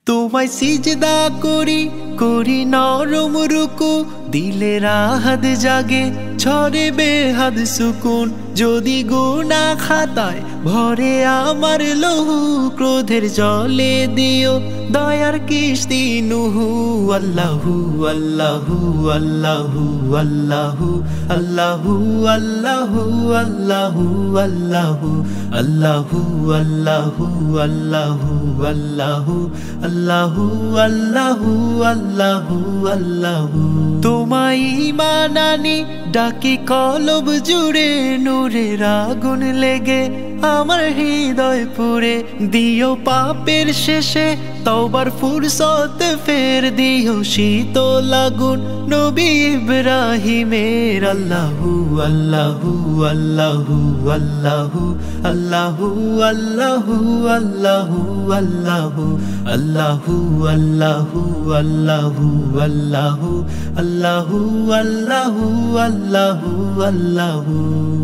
তোমায় সিজদা করি করি নরম রুকু, দিলে রাহাত জাগে ঝরে বেহাদ সুকুন। যদি গুনাহ খাতায় ভরে আমার লহু, ক্রোধের জলে দিও দয়ার কিস্তি নুহু। আল্লাহু আল্লাহু আল্লাহু আল্লাহু আল্লাহু আল্লাহু আল্লাহু আল্লাহু আল্লাহু আল্লাহু আল্লাহু আল্লাহু আল্লাহু আল্লাহু আল্লাহু আল্লাহু। তোমায় ঈমান আনি ডাকি কলব জুড়ে, নূরের আগুন লেগে আমার হৃদয় পুড়ে। দিও পাপের শেষে তওবার ফুরসত ফের, দিও শীতল আগুন নবী ইব্রাহিমের। আল্লাহু আল্লাহু আল্লাহু আল্লাহু আল্লাহু আল্লাহু আল্লাহু আল্লাহু আল্লাহু আল্লাহু আল্লাহু আল্লাহু আল্লাহু আল্লাহু আল্লাহু আল্লাহু।